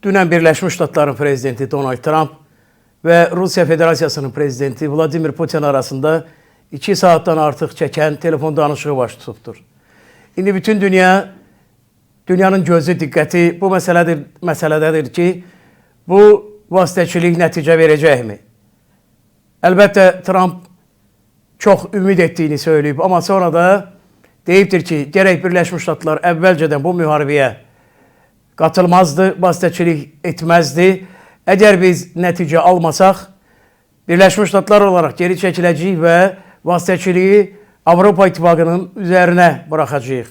Dünən Birləşmiş Ştatların prezidenti Donald Trump və Rusiya Federasiyasının prezidenti Vladimir Putin arasında 2 saatdan artıq çəkən telefon danışığı baş tutubdur. İndi bütün dünyanın gözü, diqqəti bu məsələdədir ki, bu vasitəçilik nəticə verəcəkmi? Əlbəttə, Trump çox ümid etdiyini söyləyib, amma sonra da deyibdir ki, gərək Birləşmiş Ştatlar əvvəlcədən bu müharibəyə qatılmazdı, vasitəçilik etməzdi. Əgər biz nəticə almasaq, Birləşmiş Ştatlar olaraq geri çəkiləcəyik və vasitəçiliyi Avropa İttifaqının üzərinə buraxacağıq.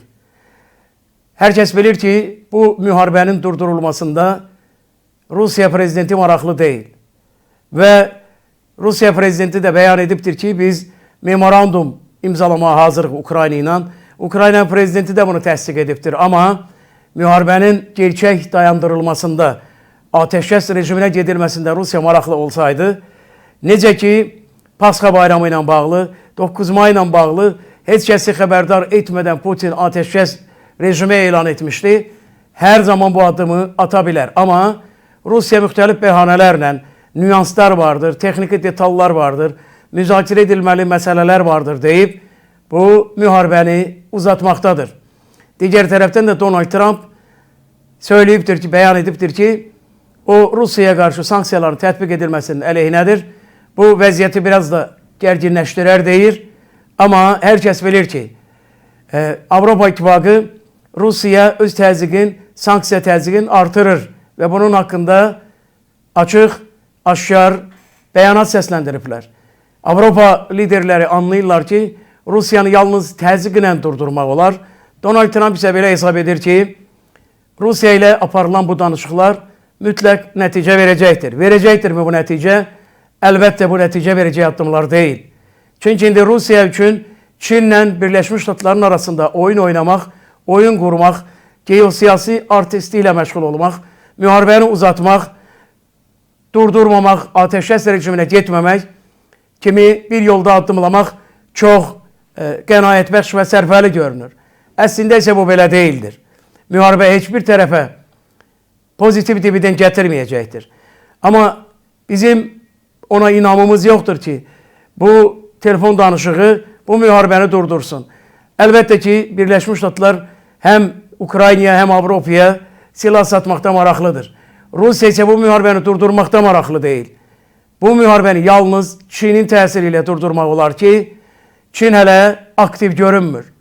Hər kəs bilir ki, bu müharibənin durdurulmasında Rusiya prezidenti maraqlı deyil. Və Rusiya prezidenti də bəyan edibdir ki, biz memorandum imzalamağa hazırıq Ukrayna ilə. Ukrayna prezidenti də bunu təsdiq edibdir. Amma müharibənin gerçək dayandırılmasında, ateşkəs rejiminə gedilməsində Rusiya maraqlı olsaydı, necə ki, Pasxa bayramı ilə bağlı, 9 may ilə bağlı heç kəsi xəbərdar etmədən Putin ateşkəs rejimi elan etmişdi, hər zaman bu addımı ata bilər. Amma Rusiya müxtəlif bəhanələrlə, nüanslar vardır, texniki detallar vardır, müzakirə edilməli məsələlər vardır deyib, bu müharibəni uzatmaqdadır. Digər tərəfdən də Donald Trump söyləyibdir ki, bəyan edibdir ki, o Rusiyaya qarşı sanksiyaların tətbiq edilməsinin əleyhinədir. Bu vəziyyəti biraz da gərginləşdirər deyir. Amma hər kəs bilir ki, Avropa İttifaqı Rusiya öz təzyiqin, sanksiya təzyiqin artırır və bunun haqqında açıq, aşkar bəyanat səsləndiriblər. Avropa liderləri anlayırlar ki, Rusiyanı yalnız təzyiqlə durdurmaq olar. Donald Trump isə belə hesab edir ki, Rusiya ilə aparılan bu danışıqlar mütləq nəticə verəcəkdir. Verəcəkdirmi bu nəticə? Əlbəttə bu nəticə verəcək addımlar deyil. Çünki indi Rusiya üçün Çinlə Birləşmiş Ştatların arasında oyun oynamaq, oyun qurmaq, geosiyasi artistliklə məşğul olmaq, müharibəni uzatmaq, durdurmamaq, ateşkəs rejiminə getməmək kimi bir yolda addımlamaq çox qənaətbəxş və sərfəli görünür. Əslində isə bu belə deyildir. Müharibə heç bir tərəfə pozitiv dividend gətirməyəcəkdir. Amma bizim ona inamımız yoxdur ki, bu telefon danışığı bu müharibəni durdursun. Əlbəttə ki, Birləşmiş Ştatlar həm Ukraynaya, həm Avropaya silah satmaqda maraqlıdır. Rusiya isə bu müharibəni durdurmaqda maraqlı deyil. Bu müharibəni yalnız Çinin təsiri ilə durdurmaq olar ki, Çin hələ aktiv görünmür.